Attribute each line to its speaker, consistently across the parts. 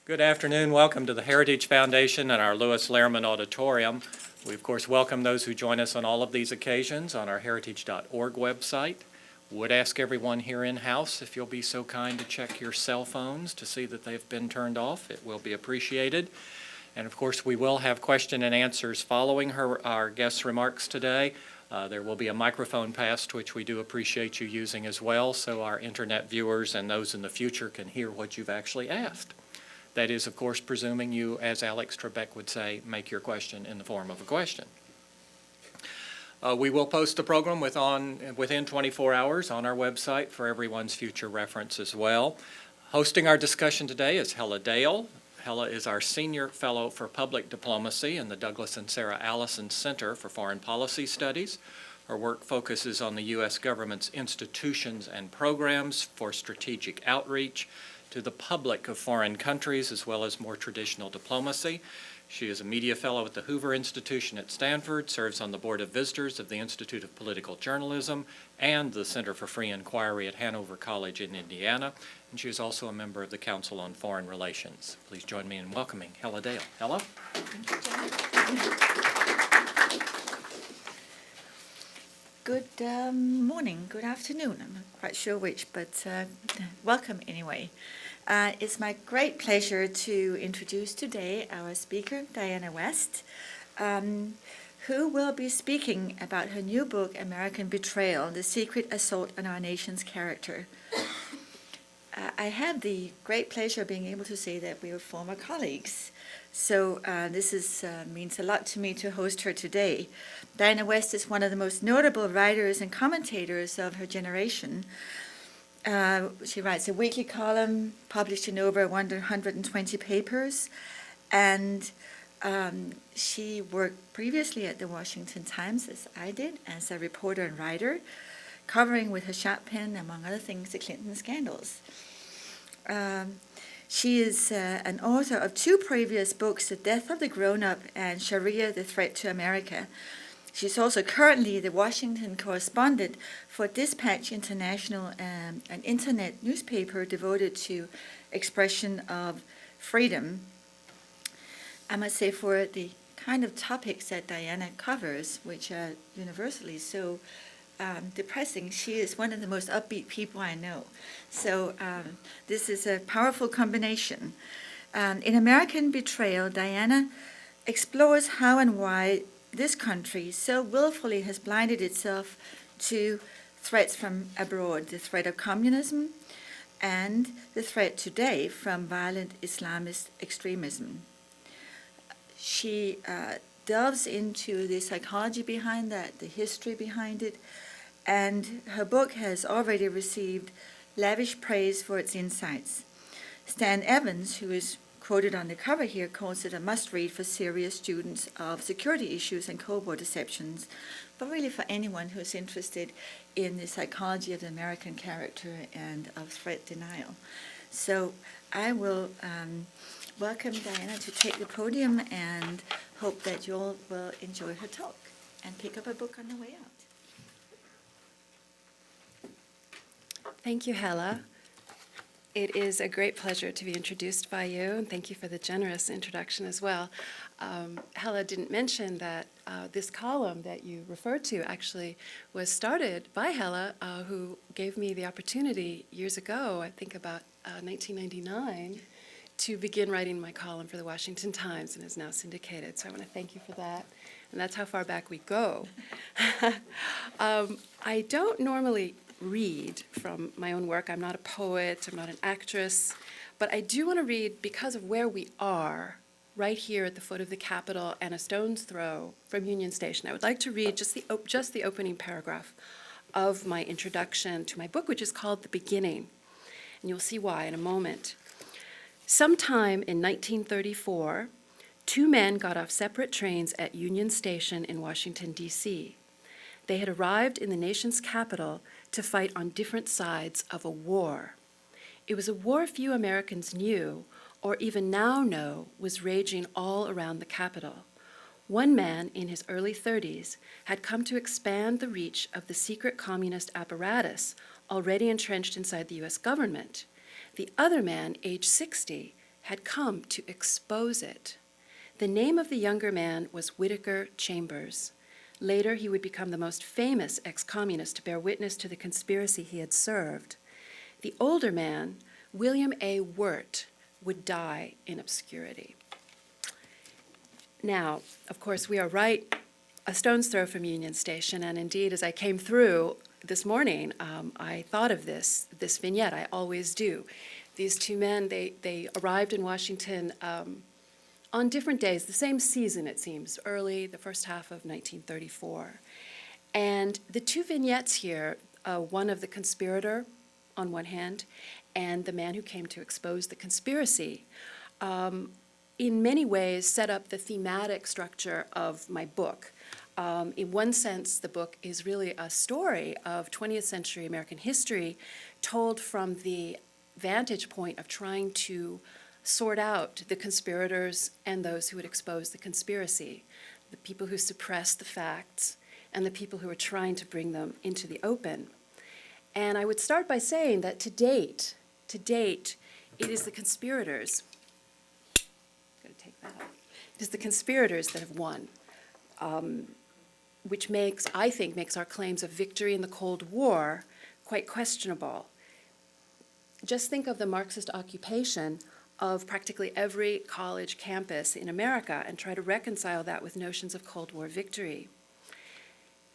Speaker 1: Good afternoon. Welcome to the Heritage Foundation and our Lewis Lehrman Auditorium. We, of course, welcome those who join us on all of these occasions on our heritage.org website. Would ask everyone here in-house if you'll be so kind to check your cell phones to see that they've been turned off. It will be appreciated. And, of course, we will have question and answers following our guest's remarks today. There will be a microphone passed, which we do appreciate you using as well, so our internet viewers and those in the future can hear what you've actually asked. That is, of course, presuming you, as Alex Trebek would say, make your question in the form of a question. We will post the program within 24 hours on our website for everyone's future reference as well. Hosting our discussion today is Hella Dale. Hella is our Senior Fellow for Public Diplomacy in the Douglas and Sarah Allison Center for Foreign Policy Studies. Her work focuses on the U.S. government's institutions and programs for strategic outreach to the public of foreign countries, as well as more traditional diplomacy. She is a media fellow at the Hoover Institution at Stanford, serves on the Board of Visitors of the Institute of Political Journalism and the Center for Free Inquiry at Hanover College in Indiana, and she is also a member of the Council on Foreign Relations. Please join me in welcoming Hella Dale. Hella?
Speaker 2: Good morning, good afternoon. I'm not quite sure which, but welcome anyway. It's my great pleasure to introduce today our speaker, Diana West, who will be speaking about her new book, American Betrayal, The Secret Assault on Our Nation's Character. I have the great pleasure of being able to say that we are former colleagues. So this means a lot to me to host her today. Diana West is one of the most notable writers and commentators of her generation. She writes a weekly column published in over 120 papers, and she worked previously at the Washington Times, as I did, as a reporter and writer, covering with her sharp pen, among other things, the Clinton scandals. She is an author of two previous books, The Death of the Grown-Up and Sharia, The Threat to America. She's also currently the Washington correspondent for Dispatch International, an internet newspaper devoted to expression of freedom. I must say, for the kind of topics that Diana covers, which are universally so depressing, she is one of the most upbeat people I know. So this is a powerful combination. In American Betrayal, Diana explores how and why this country so willfully has blinded itself to threats from abroad, the threat of communism and the threat today from violent Islamist extremism. She delves into the psychology behind that, the history behind it, and her book has already received lavish praise for its insights. Stan Evans, who is quoted on the cover here, calls it a must-read for serious students of security issues and Cold War deceptions, but really for anyone who's interested in the psychology of the American character and of threat denial. So I will welcome Diana to take the podium and hope that you all will enjoy her talk and pick up a book on the way out.
Speaker 3: Thank you, Hella. It is a great pleasure to be introduced by you, and thank you for the generous introduction as well. Hella didn't mention that this column that you referred to actually was started by Hella, who gave me the opportunity years ago, I think about 1999, to begin writing my column for the Washington Times, and is now syndicated. So I want to thank you for that. And that's how far back we go. I don't normally read from my own work. I'm not a poet, I'm not an actress, but I do want to read because of where we are, right here at the foot of the Capitol and a stone's throw from Union Station. I would like to read just the opening paragraph of my introduction to my book, which is called The Beginning, and you'll see why in a moment. Sometime in 1934, two men got off separate trains at Union Station in Washington, D.C. They had arrived in the nation's capital to fight on different sides of a war. It was a war few Americans knew, or even now know, was raging all around the capital. One man in his early 30s had come to expand the reach of the secret communist apparatus already entrenched inside the U.S. government. The other man, age 60, had come to expose it. The name of the younger man was Whittaker Chambers. Later, he would become the most famous ex-communist to bear witness to the conspiracy he had served. The older man, William A. Wirt, would die in obscurity. Now, of course, we are right a stone's throw from Union Station, and indeed, as I came through this morning, I thought of this vignette. I always do. These two men, they arrived in Washington on different days, the same season, it seems, early, the first half of 1934. And the two vignettes here, one of the conspirator on one hand, and the man who came to expose the conspiracy, in many ways set up the thematic structure of my book. In one sense, the book is really a story of 20th century American history told from the vantage point of trying to sort out the conspirators and those who would expose the conspiracy, the people who suppressed the facts and the people who were trying to bring them into the open. And I would start by saying that to date, it is the conspirators, gotta take that out. It is the conspirators that have won, which I think makes our claims of victory in the Cold War quite questionable. Just think of the Marxist occupation of practically every college campus in America and try to reconcile that with notions of Cold War victory.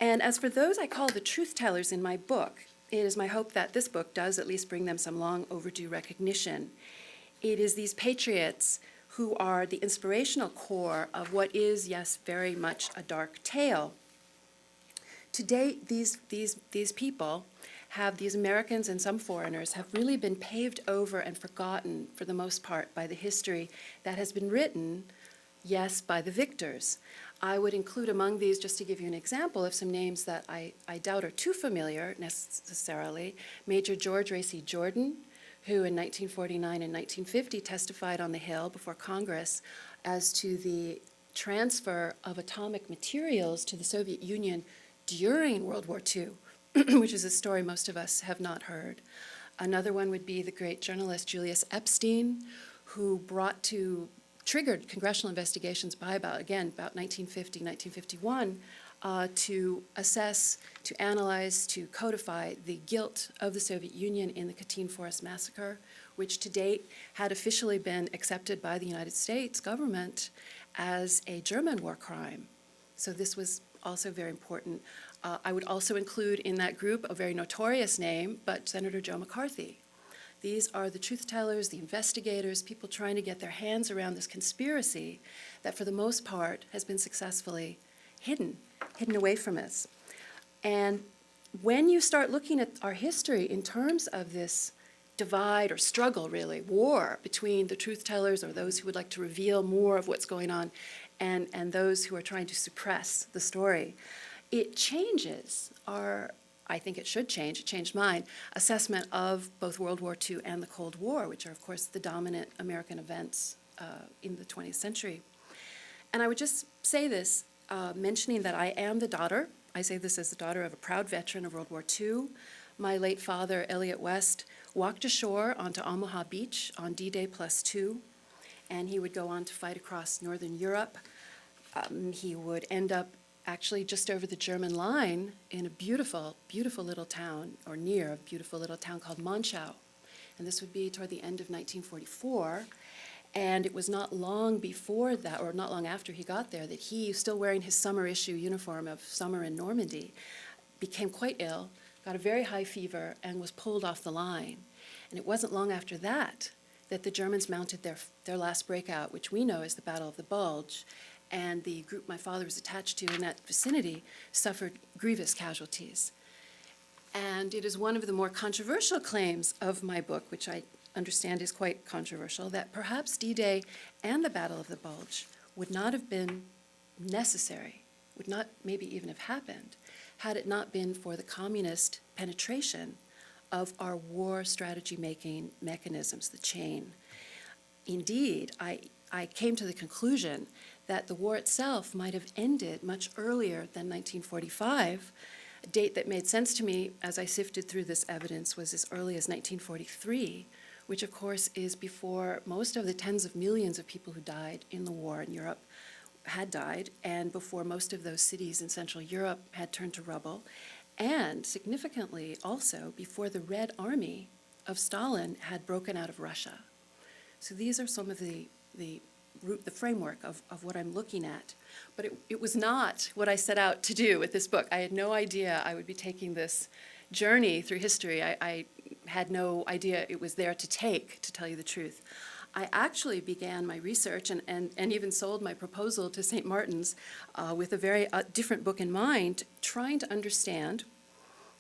Speaker 3: And as for those I call the Truthtellers in my book, it is my hope that this book does at least bring them some long overdue recognition. It is these patriots who are the inspirational core of what is, yes, very much a dark tale. To date, these people these Americans and some foreigners have really been paved over and forgotten for the most part by the history that has been written, yes, by the victors. I would include among these, just to give you an example of some names that I doubt are too familiar necessarily, Major George Racy Jordan, who in 1949 and 1950 testified on the Hill before Congress as to the transfer of atomic materials to the Soviet Union during World War II, which is a story most of us have not heard. Another one would be the great journalist Julius Epstein, who triggered congressional investigations by about 1950, 1951, to assess, to analyze, to codify the guilt of the Soviet Union in the Katyn Forest Massacre, which to date had officially been accepted by the United States government as a German war crime. So this was also very important. I would also include in that group a very notorious name, but Senator Joe McCarthy. These are the truth-tellers, the investigators, people trying to get their hands around this conspiracy that for the most part has been successfully hidden away from us. And when you start looking at our history in terms of this divide or struggle, really, war between the truth-tellers or those who would like to reveal more of what's going on and those who are trying to suppress the story, it changes I think it should change, it changed mine, assessment of both World War II and the Cold War, which are, of course, the dominant American events in the 20th century. And I would just say this, mentioning that I am the daughter, I say this as the daughter of a proud veteran of World War II. My late father, Elliot West, walked ashore onto Omaha Beach on D-Day +2, and he would go on to fight across Northern Europe. He would end up actually just over the German line in a beautiful, beautiful little town, or near a beautiful little town called Monschau. And this would be toward the end of 1944. And it was not long before that, or not long after he got there, that he, still wearing his summer issue uniform of summer in Normandy, became quite ill, got a very high fever, and was pulled off the line. And it wasn't long after that that the Germans mounted their last breakout, which we know as the Battle of the Bulge. And the group my father was attached to in that vicinity suffered grievous casualties. And it is one of the more controversial claims of my book, which I understand is quite controversial, that perhaps D-Day and the Battle of the Bulge would not have been necessary, would not maybe even have happened, had it not been for the communist penetration of our war strategy making mechanisms, the chain. Indeed, I came to the conclusion that the war itself might have ended much earlier than 1945. A date that made sense to me as I sifted through this evidence was as early as 1943, which of course is before most of the tens of millions of people who died in the war in Europe had died, and before most of those cities in Central Europe had turned to rubble, and significantly also before the Red Army of Stalin had broken out of Russia. So these are some of the framework of what I'm looking at. But it was not what I set out to do with this book. I had no idea I would be taking this journey through history. I had no idea it was there to take, to tell you the truth. I actually began my research and even sold my proposal to St. Martin's with a very different book in mind, trying to understand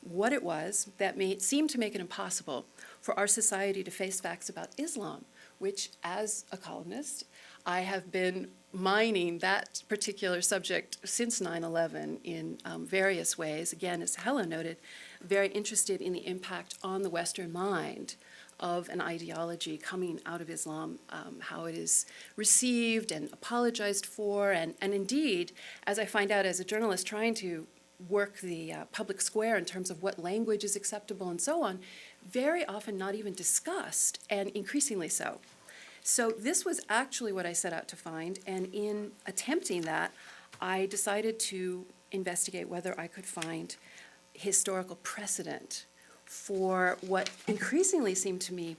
Speaker 3: what it was that seemed to make it impossible for our society to face facts about Islam, which, as a columnist, I have been mining that particular subject since 9/11 in various ways. Again, as Helen noted, very interested in the impact on the Western mind of an ideology coming out of Islam, how it is received and apologized for, and indeed, as I find out as a journalist trying to work the public square in terms of what language is acceptable and so on, very often not even discussed, and increasingly so. So this was actually what I set out to find, and in attempting that, I decided to investigate whether I could find historical precedent for what increasingly seemed to me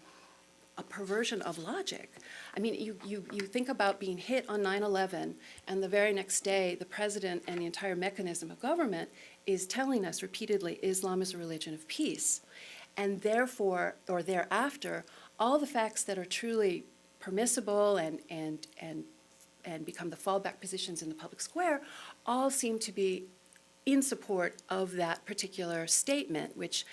Speaker 3: a perversion of logic. I mean, you think about being hit on 9/11, and the very next day, the president and the entire mechanism of government is telling us repeatedly, Islam is a religion of peace. And therefore, or thereafter, all the facts that are truly permissible and become the fallback positions in the public square all seem to be in support of that particular statement, which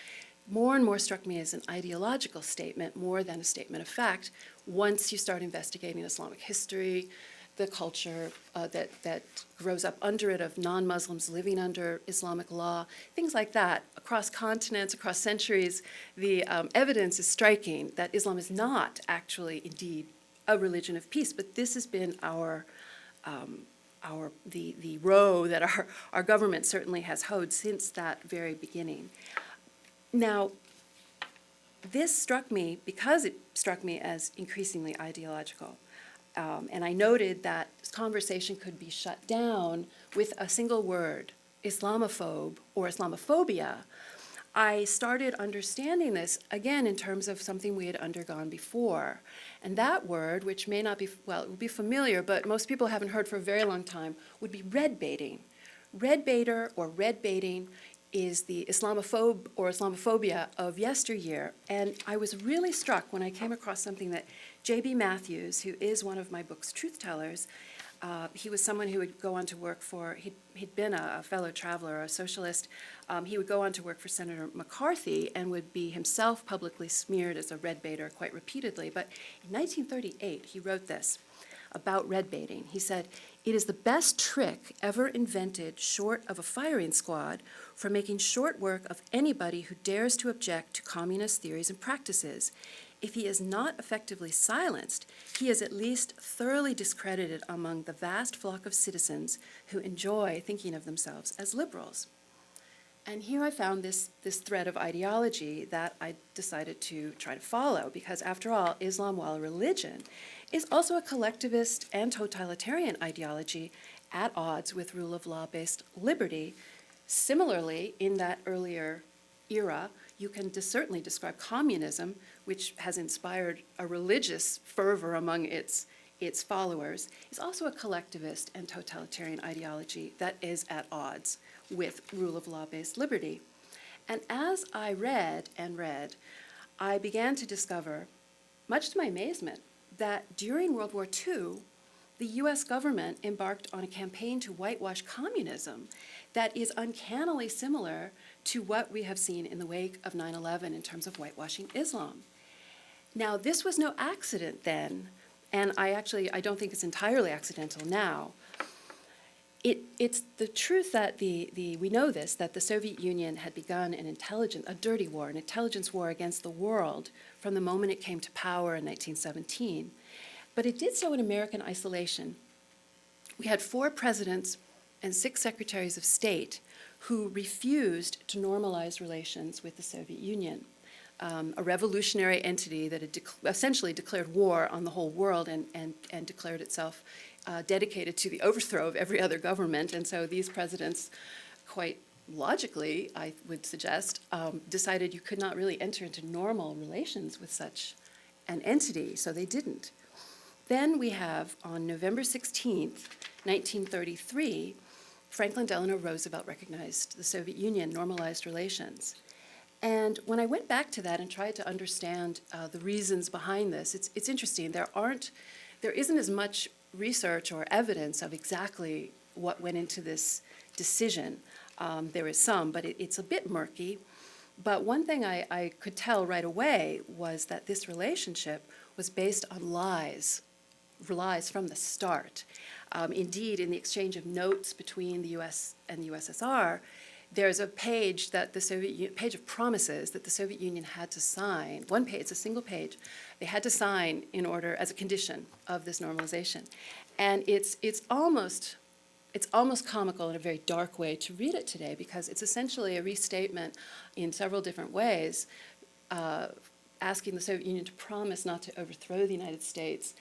Speaker 3: more and more struck me as an ideological statement more than a statement of fact once you start investigating Islamic history, the culture that grows up under it of non-Muslims living under Islamic law, things like that. Across continents, across centuries, the evidence is striking that Islam is not actually indeed a religion of peace, but this has been the row that our government certainly has hoed since that very beginning. Now, this struck me because it struck me as increasingly ideological. And I noted that conversation could be shut down with a single word, Islamophobe or Islamophobia. I started understanding this, again, in terms of something we had undergone before. And that word, which may not be, well, it would be familiar, but most people haven't heard for a very long time, would be redbaiting. Redbaiter or redbaiting is the Islamophobe or Islamophobia of yesteryear. And I was really struck when I came across something that J.B. Matthews, who is one of my book's Truthtellers, he was someone who would go on to work for, he'd been a fellow traveler, a socialist. He would go on to work for Senator McCarthy and would be himself publicly smeared as a redbaiter quite repeatedly. But in 1938, he wrote this about redbaiting. He said, "It is the best trick ever invented short of a firing squad for making short work of anybody who dares to object to communist theories and practices. If he is not effectively silenced, he is at least thoroughly discredited among the vast flock of citizens who enjoy thinking of themselves as liberals." And here I found this thread of ideology that I decided to try to follow, because after all, Islam, while a religion, is also a collectivist and totalitarian ideology at odds with rule of law-based liberty. Similarly, in that earlier era, you can certainly describe communism, which has inspired a religious fervor among its followers, is also a collectivist and totalitarian ideology that is at odds with rule of law-based liberty. And as I read and read, I began to discover, much to my amazement, that during World War II, the U.S. government embarked on a campaign to whitewash communism that is uncannily similar to what we have seen in the wake of 9/11 in terms of whitewashing Islam. Now, this was no accident then, and I don't think it's entirely accidental now. It's the truth that we know this, that the Soviet Union had begun a dirty war, an intelligence war against the world from the moment it came to power in 1917. But it did so in American isolation. We had 4 presidents and 6 secretaries of state who refused to normalize relations with the Soviet Union. a revolutionary entity that had essentially declared war on the whole world and declared itself dedicated to the overthrow of every other government. And so these presidents, quite logically, I would suggest, decided you could not really enter into normal relations with such an entity, so they didn't. Then we have, on November 16th, 1933, Franklin Delano Roosevelt recognized the Soviet Union, normalized relations. And when I went back to that and tried to understand the reasons behind this, it's interesting. There isn't as much research or evidence of exactly what went into this decision. There is some, but it's a bit murky. But one thing I could tell right away was that this relationship was based on lies from the start. Indeed, in the exchange of notes between the U.S. and the U.S.S.R., there's a page that page of promises that the Soviet Union had to sign. One page, it's a single page. They had to sign in order as a condition of this normalization, and it's almost comical in a very dark way to read it today, because it's essentially a restatement in several different ways, asking the Soviet Union to promise not to overthrow the United States,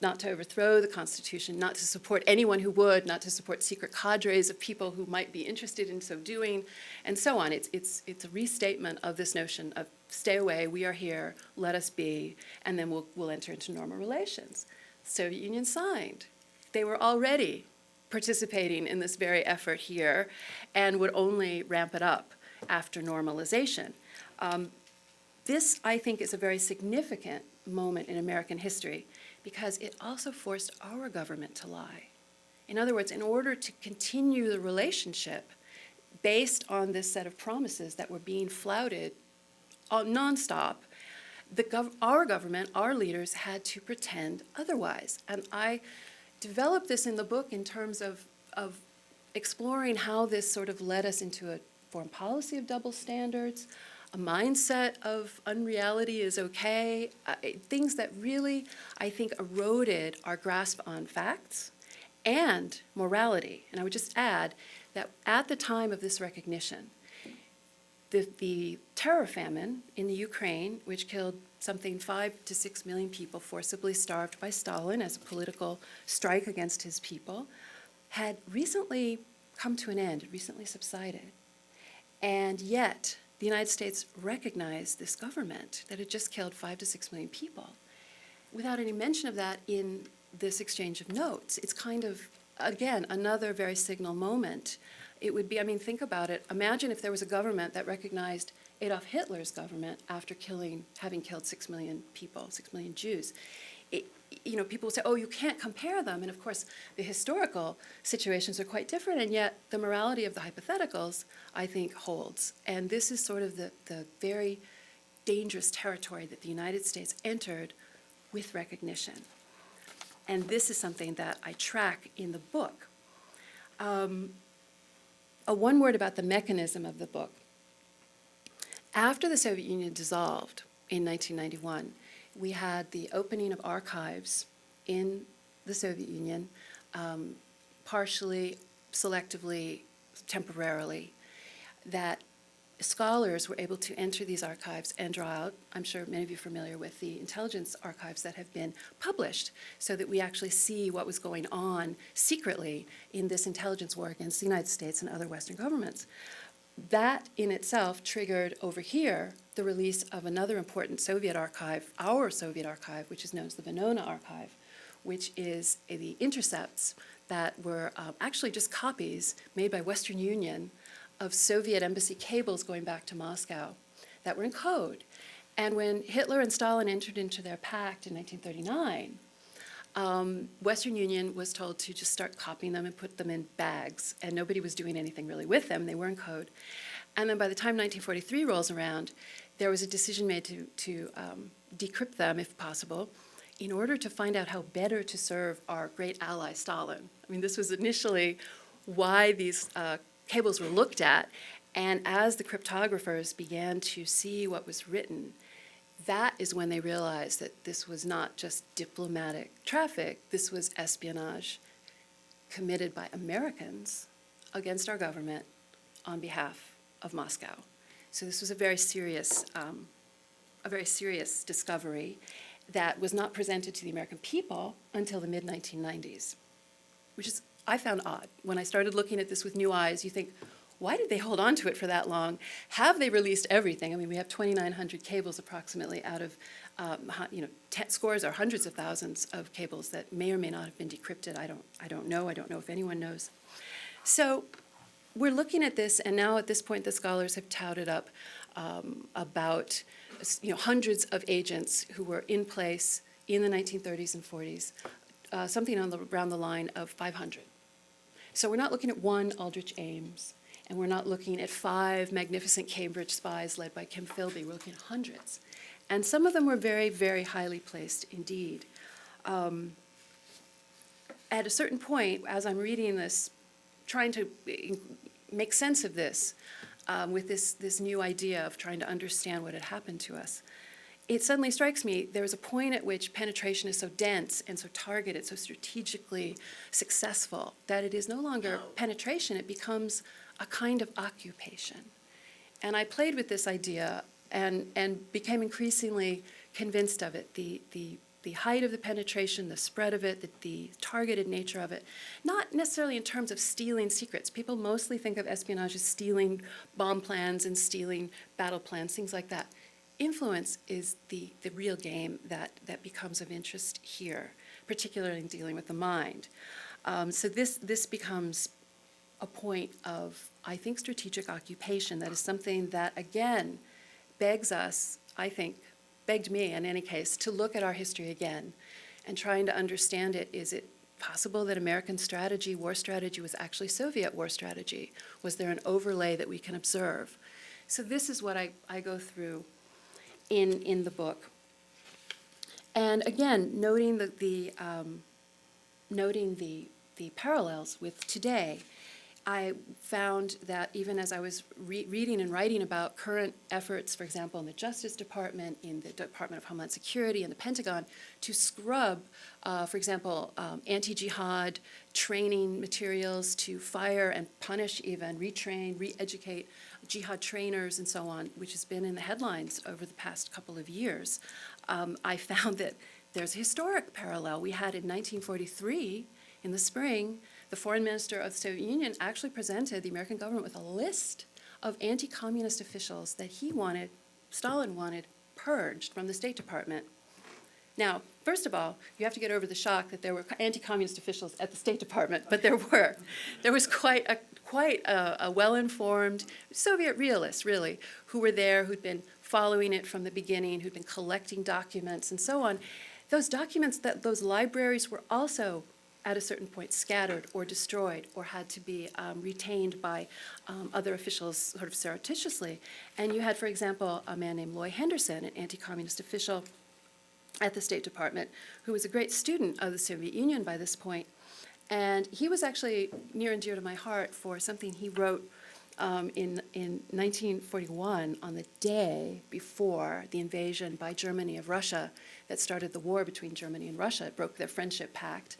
Speaker 3: not to overthrow the Constitution, not to support anyone who would, not to support secret cadres of people who might be interested in so doing, and so on. It's a restatement of this notion of stay away, we are here, let us be, and then we'll enter into normal relations. The Soviet Union signed. They were already participating in this very effort here and would only ramp it up after normalization. This, I think, is a very significant moment in American history, because it also forced our government to lie. In other words, in order to continue the relationship based on this set of promises that were being flouted nonstop, our government, our leaders, had to pretend otherwise. And I developed this in the book in terms of exploring how this sort of led us into a foreign policy of double standards, a mindset of unreality is okay, things that really, I think, eroded our grasp on facts and morality. And I would just add that at the time of this recognition, the terror famine in the Ukraine, which killed something 5 to 6 million people forcibly starved by Stalin as a political strike against his people, had recently come to an end, recently subsided. And yet, the United States recognized this government that had just killed 5 to 6 million people without any mention of that in this exchange of notes. It's kind of, again, another very signal moment. It would be, I mean, think about it. Imagine if there was a government that recognized Adolf Hitler's government after having killed 6 million people, 6 million Jews. People will say, oh, you can't compare them. And of course, the historical situations are quite different, and yet the morality of the hypotheticals, I think, holds. And this is sort of the very dangerous territory that the United States entered with recognition. And this is something that I track in the book. One word about the mechanism of the book. After the Soviet Union dissolved in 1991, we had the opening of archives in the Soviet Union, partially, selectively, temporarily, that scholars were able to enter these archives and draw out. I'm sure many of you are familiar with the intelligence archives that have been published, so that we actually see what was going on secretly in this intelligence war against the United States and other Western governments. That in itself triggered over here the release of another important Soviet archive, our Soviet archive, which is known as the Venona archive, which is the intercepts that were actually just copies made by Western Union of Soviet embassy cables going back to Moscow that were in code. And when Hitler and Stalin entered into their pact in 1939, Western Union was told to just start copying them and put them in bags, and nobody was doing anything really with them. They were in code. And then by the time 1943 rolls around, there was a decision made to decrypt them, if possible, in order to find out how better to serve our great ally Stalin. I mean, this was initially why these cables were looked at, and as the cryptographers began to see what was written, that is when they realized that this was not just diplomatic traffic, this was espionage committed by Americans against our government on behalf of Moscow. So this was a very serious a very serious discovery that was not presented to the American people until the mid-1990s, which is, I found odd. When I started looking at this with new eyes, you think, why did they hold on to it for that long? Have they released everything? I mean, we have 2,900 cables approximately out of scores or hundreds of thousands of cables that may or may not have been decrypted. I don't know. I don't know if anyone knows. So we're looking at this, and now at this point, the scholars have touted up about hundreds of agents who were in place in the 1930s and 40s, something around the line of 500. So we're not looking at one Aldrich Ames, and we're not looking at 5 magnificent Cambridge spies led by Kim Philby. We're looking at hundreds. And some of them were very, very highly placed indeed. At a certain point, as I'm reading this, trying to make sense of this, with this new idea of trying to understand what had happened to us, it suddenly strikes me there is a point at which penetration is so dense and so targeted, so strategically successful, that it is no longer penetration, it becomes a kind of occupation. And I played with this idea and became increasingly convinced of it, the height of the penetration, the spread of it, the targeted nature of it, not necessarily in terms of stealing secrets. People mostly think of espionage as stealing bomb plans and stealing battle plans, things like that. Influence is the real game that becomes of interest here, particularly in dealing with the mind. So this becomes a point of, I think, strategic occupation. That is something that, again, begs us, I think, begged me in any case, to look at our history again and trying to understand it. Is it possible that American strategy, war strategy, was actually Soviet war strategy? Was there an overlay that we can observe? So this is what I go through in the book. And again, noting the parallels with today, I found that even as I was reading and writing about current efforts, for example, in the Justice Department, in the Department of Homeland Security, and the Pentagon, to scrub, for example, anti-jihad training materials, to fire and punish even, retrain, re-educate jihad trainers and so on, which has been in the headlines over the past couple of years, I found that there's a historic parallel. We had in 1943, in the spring, the foreign minister of the Soviet Union actually presented the American government with a list of anti-communist officials that Stalin wanted purged from the State Department. Now, first of all, you have to get over the shock that there were anti-communist officials at the State Department, but there were. There was quite a well-informed Soviet realist, really, who were there, who'd been following it from the beginning, who'd been collecting documents and so on. Those documents, those libraries were also at a certain point scattered or destroyed or had to be retained by other officials sort of surreptitiously. And you had, for example, a man named Loy Henderson, an anti-communist official at the State Department, who was a great student of the Soviet Union by this point. And he was actually near and dear to my heart for something he wrote in 1941, on the day before the invasion by Germany of Russia that started the war between Germany and Russia. It broke their friendship pact,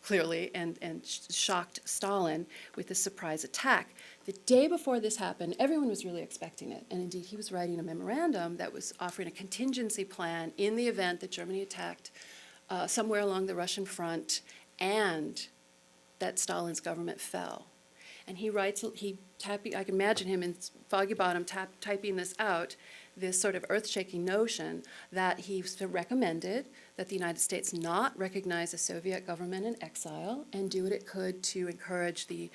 Speaker 3: clearly, and shocked Stalin with a surprise attack. The day before this happened, everyone was really expecting it. And indeed, he was writing a memorandum that was offering a contingency plan in the event that Germany attacked somewhere along the Russian front and that Stalin's government fell. And he writes, I can imagine him in Foggy Bottom typing this out, this sort of earth-shaking notion that he recommended that the United States not recognize a Soviet government in exile and do what it could to encourage the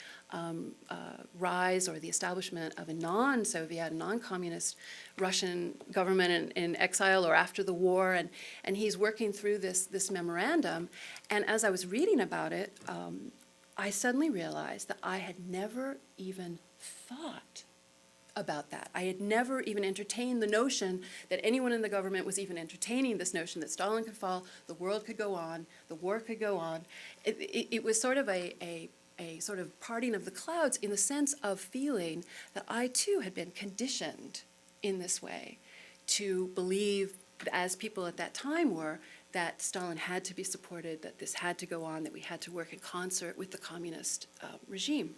Speaker 3: rise or the establishment of a non-Soviet, non-communist Russian government in exile or after the war. And he's working through this memorandum. And as I was reading about it, I suddenly realized that I had never even thought about that. I had never even entertained the notion that anyone in the government was even entertaining this notion that Stalin could fall, the world could go on, the war could go on. It was sort of a sort of parting of the clouds in the sense of feeling that I too had been conditioned in this way to believe, as people at that time were, that Stalin had to be supported, that this had to go on, that we had to work in concert with the communist regime.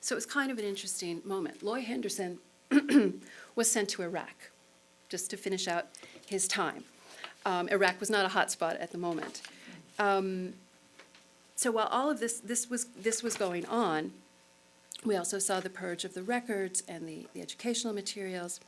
Speaker 3: So it was kind of an interesting moment. Loy Henderson was sent to Iraq. just to finish out his time. Iraq was not a hot spot at the moment. So while all of this was going on, we also saw the purge of the records and the educational materials.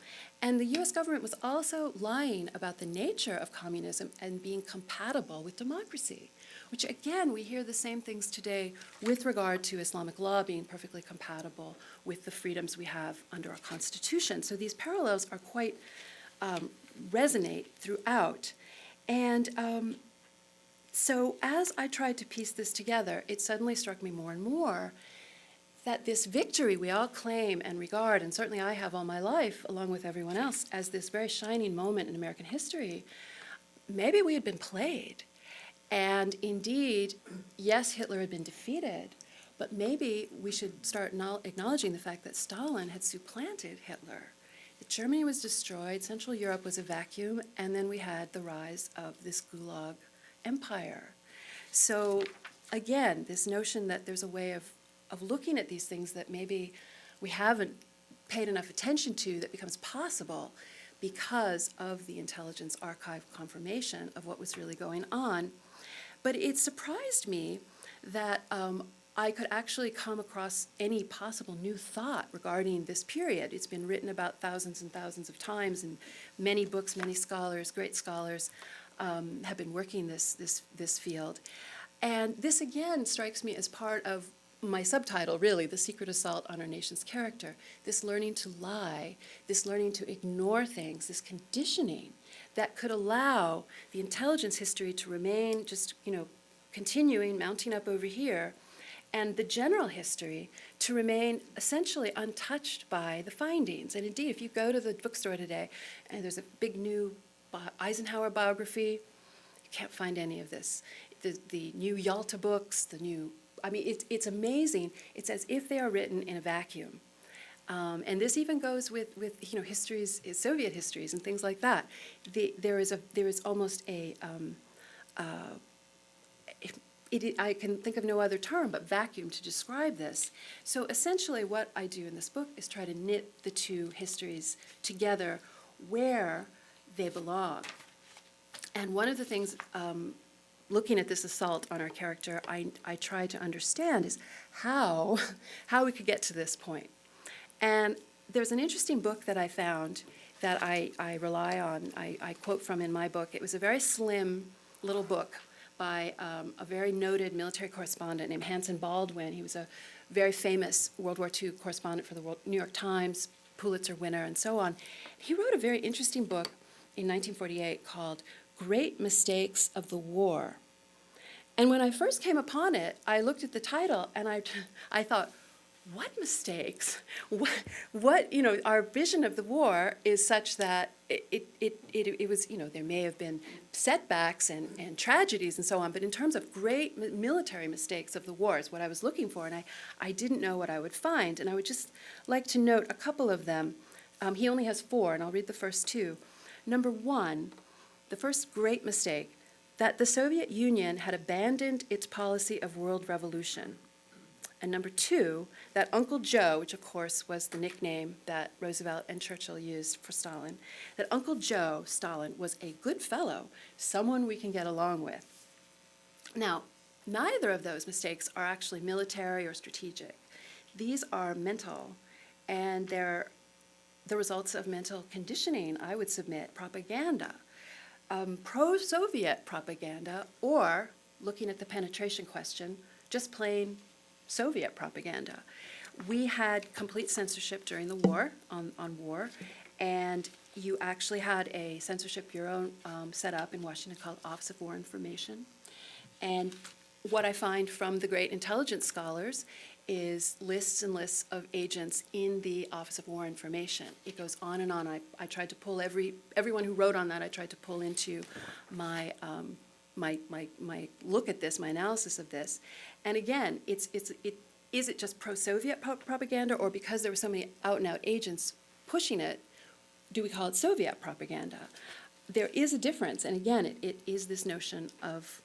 Speaker 3: And the US government was also lying about the nature of communism and being compatible with democracy, which again, we hear the same things today with regard to Islamic law being perfectly compatible with the freedoms we have under our Constitution. So these parallels are quite resonate throughout. And so as I tried to piece this together, it suddenly struck me more and more that this victory we all claim and regard, and certainly I have all my life, along with everyone else, as this very shining moment in American history, maybe we had been played. And indeed, yes, Hitler had been defeated, but maybe we should start acknowledging the fact that Stalin had supplanted Hitler. That Germany was destroyed, Central Europe was a vacuum, and then we had the rise of this Gulag empire. So again, this notion that there's a way of looking at these things that maybe we haven't paid enough attention to that becomes possible because of the intelligence archive confirmation of what was really going on. But it surprised me that I could actually come across any possible new thought regarding this period. It's been written about thousands and thousands of times in many books, many scholars, great scholars have been working this field. And this again strikes me as part of my subtitle, really, The Secret Assault on Our Nation's Character, this learning to lie, this learning to ignore things, this conditioning that could allow the intelligence history to remain just, continuing, mounting up over here, and the general history to remain essentially untouched by the findings. And indeed, if you go to the bookstore today, and there's a big new Eisenhower biography, you can't find any of this. The new Yalta books, it's amazing. It's as if they are written in a vacuum. And this even goes with histories, Soviet histories and things like that. There is almost I can think of no other term but vacuum to describe this. So essentially what I do in this book is try to knit the two histories together where they belong. And one of the things looking at this assault on our character, I try to understand is how we could get to this point. And there's an interesting book that I found that I rely on, I quote from in my book. It was a very slim little book by a very noted military correspondent named Hanson Baldwin. He was a very famous World War II correspondent for the New York Times, Pulitzer winner, and so on. He wrote a very interesting book in 1948 called Great Mistakes of the War. And when I first came upon it, I looked at the title and I thought, what mistakes? What our vision of the war is such that it was, there may have been setbacks and tragedies and so on, but in terms of great military mistakes of the war is what I was looking for, and I didn't know what I would find. And I would just like to note a couple of them. He only has 4, and I'll read the first 2. Number 1, the first great mistake, that the Soviet Union had abandoned its policy of world revolution. And number 2, that Uncle Joe, which of course was the nickname that Roosevelt and Churchill used for Stalin, that Uncle Joe, Stalin, was a good fellow, someone we can get along with. Now, neither of those mistakes are actually military or strategic. These are mental, and they're the results of mental conditioning, I would submit, propaganda. Pro-Soviet propaganda, or, looking at the penetration question, just plain Soviet propaganda. We had complete censorship during the war, on war, and you actually had a censorship bureau set up in Washington called Office of War Information. And what I find from the great intelligence scholars is lists and lists of agents in the Office of War Information. It goes on and on. I tried to pull everyone who wrote on that, I tried to pull into my look at this, my analysis of this. And again, is it just pro-Soviet propaganda, or because there were so many out-and-out agents pushing it, do we call it Soviet propaganda? There is a difference, and again, it is this notion of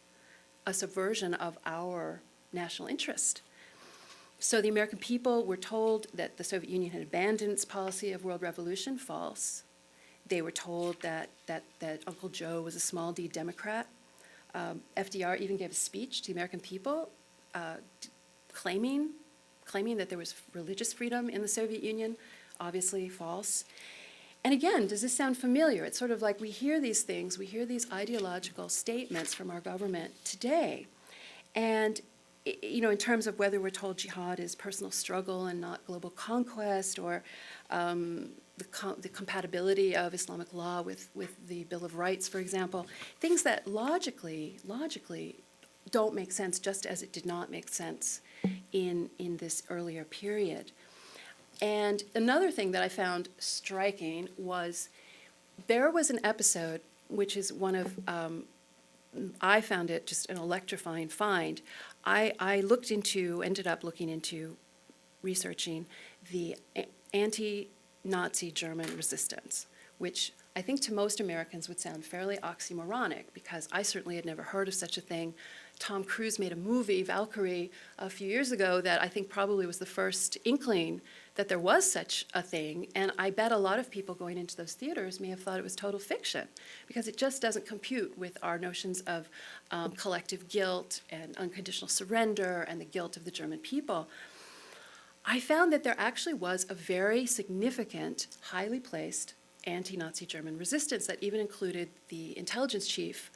Speaker 3: a subversion of our national interest. So the American people were told that the Soviet Union had abandoned its policy of world revolution. False. They were told that Uncle Joe was a small d Democrat. FDR even gave a speech to the American people claiming that there was religious freedom in the Soviet Union. Obviously false. And again, does this sound familiar? It's sort of like we hear these things, we hear these ideological statements from our government today. And in terms of whether we're told jihad is personal struggle and not global conquest, or the compatibility of Islamic law with the Bill of Rights, for example, things that logically don't make sense, just as it did not make sense in this earlier period. And another thing that I found striking was there was an episode, which is one of, I found it just an electrifying find. I ended up looking into researching the anti-Nazi German resistance, which I think to most Americans would sound fairly oxymoronic, because I certainly had never heard of such a thing. Tom Cruise made a movie, Valkyrie, a few years ago that I think probably was the first inkling that there was such a thing, and I bet a lot of people going into those theaters may have thought it was total fiction, because it just doesn't compute with our notions of collective guilt and unconditional surrender and the guilt of the German people. I found that there actually was a very significant, highly placed anti-Nazi German resistance that even included the intelligence chief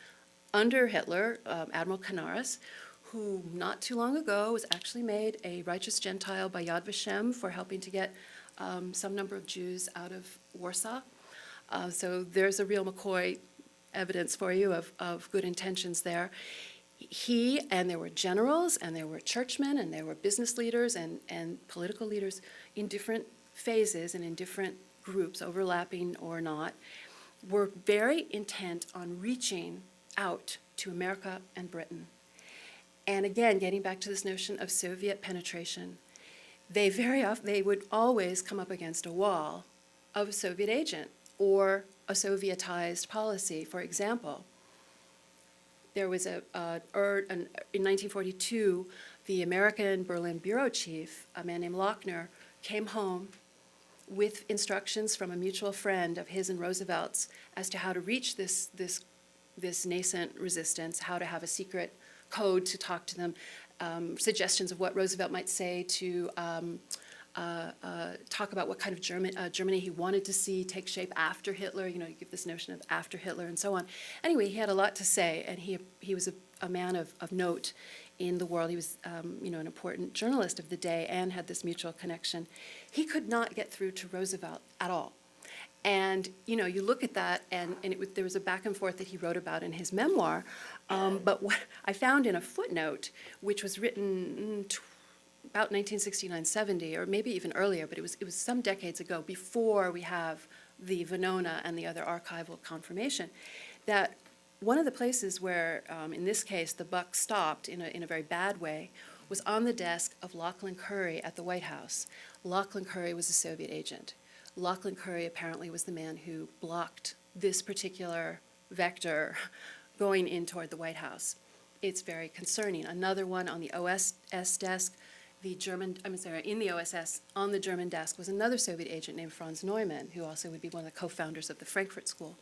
Speaker 3: under Hitler, Admiral Canaris, who not too long ago was actually made a righteous Gentile by Yad Vashem for helping to get some number of Jews out of Warsaw. So there's a real McCoy evidence for you of good intentions there. And there were generals, and there were churchmen, and there were business leaders and political leaders in different phases and in different groups, overlapping or not, were very intent on reaching out to America and Britain. And again, getting back to this notion of Soviet penetration, they would always come up against a wall of a Soviet agent or a Sovietized policy. For example, there was in 1942, the American Berlin bureau chief, a man named Lochner, came home with instructions from a mutual friend of his and Roosevelt's as to how to reach this nascent resistance, how to have a secret code to talk to them, suggestions of what Roosevelt might say to talk about what kind of Germany he wanted to see take shape after Hitler. You give this notion of after Hitler and so on. Anyway, he had a lot to say, and he was a man of note in the world. He was an important journalist of the day and had this mutual connection. He could not get through to Roosevelt at all. And you look at that, and there was a back and forth that he wrote about in his memoir. But what I found in a footnote, which was written about 1969-70, or maybe even earlier, but it was some decades ago, before we have the Venona and the other archival confirmation, that one of the places where, in this case, the buck stopped in a very bad way was on the desk of Lachlan Currie at the White House. Lachlan Currie was a Soviet agent. Lachlan Currie apparently was the man who blocked this particular vector going in toward the White House. It's very concerning. Another one on the OSS desk, in the OSS, on the German desk, was another Soviet agent named Franz Neumann, who also would be one of the co-founders of the Frankfurt School.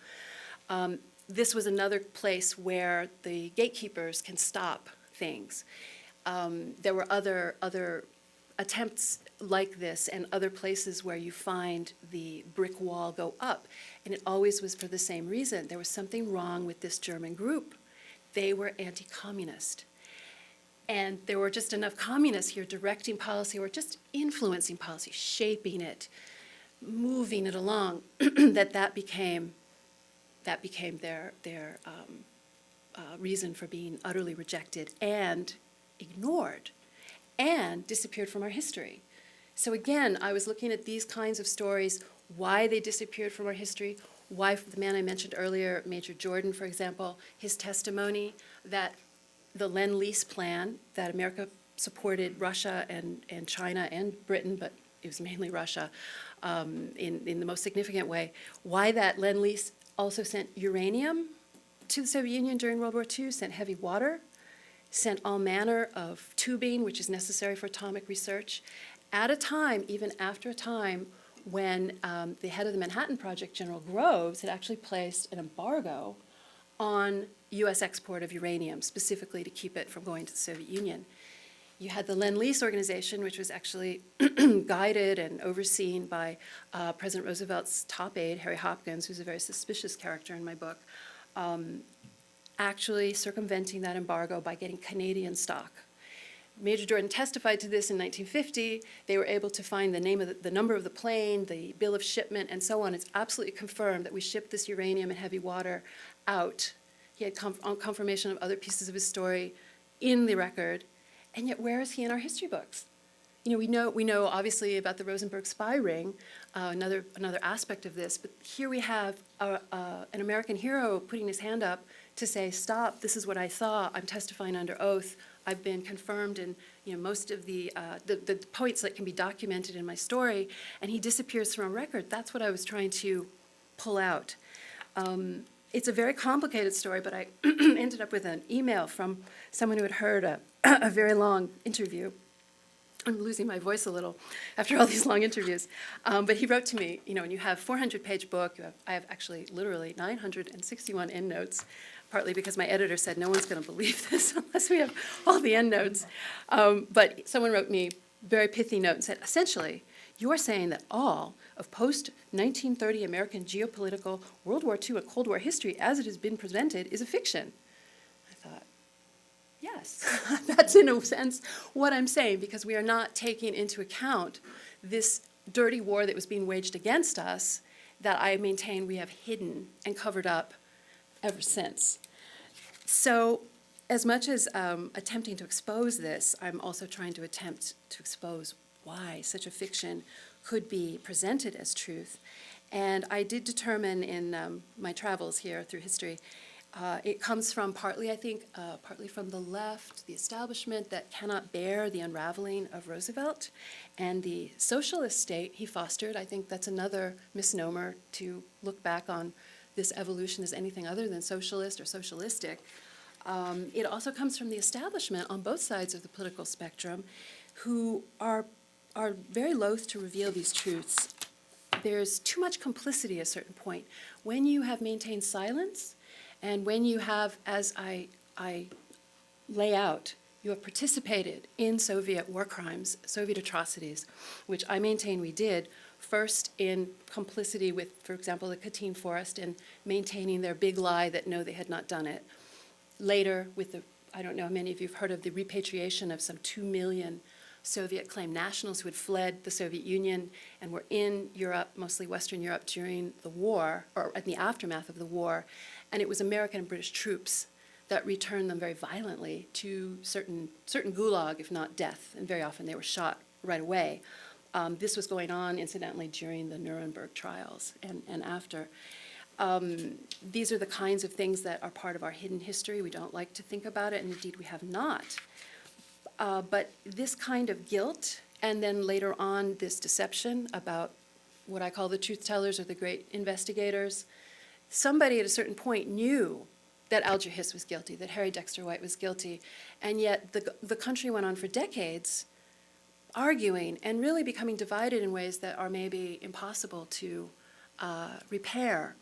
Speaker 3: This was another place where the gatekeepers can stop things. There were other attempts like this and other places where you find the brick wall go up, and it always was for the same reason. There was something wrong with this German group. They were anti-communist. And there were just enough communists here directing policy or just influencing policy, shaping it, moving it along, that became their reason for being utterly rejected and ignored and disappeared from our history. So again, I was looking at these kinds of stories, why they disappeared from our history, why the man I mentioned earlier, Major Jordan, for example, his testimony that the Lend-Lease plan, that America supported Russia and China and Britain, but it was mainly Russia in the most significant way, why that Lend-Lease also sent uranium to the Soviet Union during World War II, sent heavy water, sent all manner of tubing, which is necessary for atomic research, at a time, even after a time, when the head of the Manhattan Project, General Groves, had actually placed an embargo on U.S. export of uranium, specifically to keep it from going to the Soviet Union. You had the Lend-Lease organization, which was actually guided and overseen by President Roosevelt's top aide, Harry Hopkins, who's a very suspicious character in my book, actually circumventing that embargo by getting Canadian stock. Major Jordan testified to this in 1950. They were able to find the name of the number of the plane, the bill of shipment, and so on. It's absolutely confirmed that we shipped this uranium and heavy water out. He had confirmation of other pieces of his story in the record. And yet, where is he in our history books? You know, we know obviously about the Rosenberg spy ring, another aspect of this. But here we have an American hero putting his hand up to say, "Stop! This is what I saw. I'm testifying under oath. I've been confirmed in most of the points that can be documented in my story." And he disappears from a record. That's what I was trying to pull out. It's a very complicated story, but I ended up with an email from someone who had heard a very long interview. I'm losing my voice a little after all these long interviews. But he wrote to me, when you have a 400-page book, I have actually literally 961 endnotes, partly because my editor said no one's going to believe this unless we have all the endnotes. But someone wrote me a very pithy note and said, essentially, you are saying that all of post-1930 American geopolitical World War II and Cold War history as it has been presented is a fiction. I thought, yes, that's in a sense what I'm saying, because we are not taking into account this dirty war that was being waged against us that I maintain we have hidden and covered up ever since. So as much as attempting to expose this, I'm also trying to attempt to expose why such a fiction could be presented as truth. And I did determine in my travels here through history, it comes from partly from the left, the establishment that cannot bear the unraveling of Roosevelt, and the socialist state he fostered. I think that's another misnomer to look back on this evolution as anything other than socialist or socialistic. It also comes from the establishment on both sides of the political spectrum, who are very loath to reveal these truths. There's too much complicity at a certain point. When you have maintained silence, and when you have, as I lay out, you have participated in Soviet war crimes, Soviet atrocities, which I maintain we did, first in complicity with, for example, the Katyn Forest, and maintaining their big lie that no, they had not done it. Later, with I don't know how many of you have heard of the repatriation of some 2 million Soviet-claimed nationals who had fled the Soviet Union and were in Europe, mostly Western Europe, during the war, or in the aftermath of the war. And it was American and British troops that returned them very violently to certain gulag, if not death, and very often they were shot right away. This was going on, incidentally, during the Nuremberg trials and after. These are the kinds of things that are part of our hidden history. We don't like to think about it, and indeed we have not. But this kind of guilt, and then later on this deception about what I call the Truthtellers or the great investigators, somebody at a certain point knew that Alger Hiss was guilty, that Harry Dexter White was guilty, and yet the country went on for decades arguing and really becoming divided in ways that are maybe impossible to repair.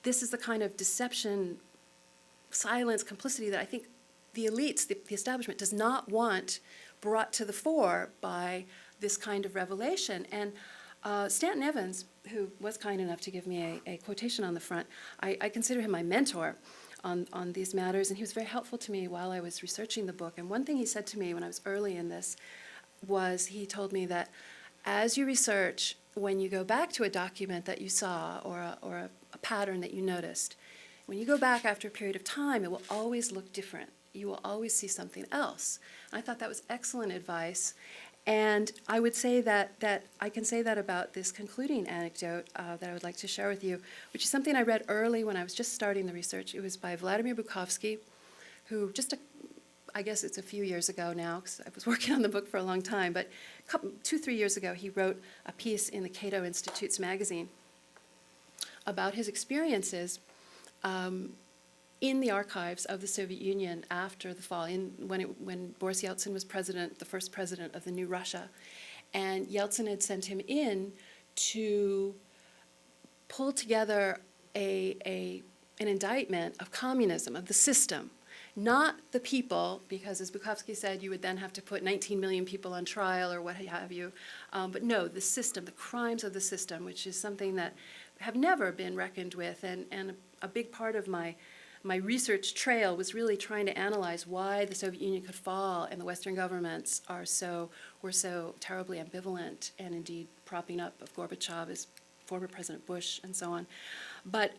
Speaker 3: This is the kind of deception, silence, complicity that I think the elites, the establishment, does not want brought to the fore by this kind of revelation. And Stanton Evans, who was kind enough to give me a quotation on the front, I consider him my mentor on these matters, and he was very helpful to me while I was researching the book. And one thing he said to me when I was early in this was, he told me that as you research, when you go back to a document that you saw or a pattern that you noticed, when you go back after a period of time, it will always look different. You will always see something else. And I thought that was excellent advice. And I would say that I can say that about this concluding anecdote that I would like to share with you, which is something I read early when I was just starting the research. It was by Vladimir Bukovsky, who I guess it's a few years ago now, because I was working on the book for a long time, but 2-3 years ago, he wrote a piece in the Cato Institute's magazine about his experiences in the archives of the Soviet Union after the fall, when Boris Yeltsin was president, the first president of the new Russia. And Yeltsin had sent him in to pull together an indictment of communism, of the system, not the people, because as Bukowski said, you would then have to put 19 million people on trial or what have you, but no, the system, the crimes of the system, which is something that have never been reckoned with, and a big part of my research trail was really trying to analyze why the Soviet Union could fall and the Western governments were so terribly ambivalent and indeed propping up of Gorbachev as former President Bush and so on. But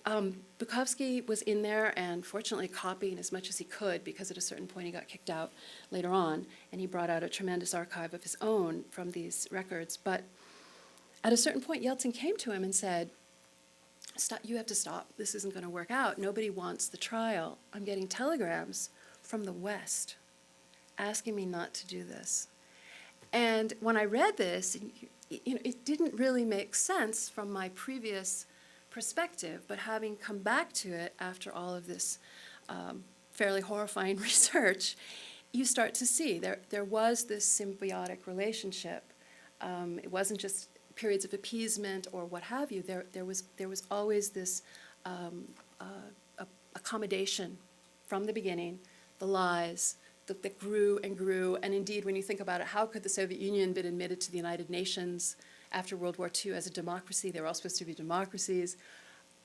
Speaker 3: Bukowski was in there and fortunately copying as much as he could, because at a certain point he got kicked out later on, and he brought out a tremendous archive of his own from these records. But at a certain point Yeltsin came to him and said, "Stop, you have to stop. This isn't going to work out. Nobody wants the trial. I'm getting telegrams from the West asking me not to do this." And when I read this, it didn't really make sense from my previous perspective, but having come back to it after all of this fairly horrifying research, you start to see there was this symbiotic relationship. It wasn't just periods of appeasement or what have you. There was always this accommodation from the beginning, the lies that grew and grew. And indeed, when you think about it, how could the Soviet Union been admitted to the United Nations after World War II as a democracy? They were all supposed to be democracies.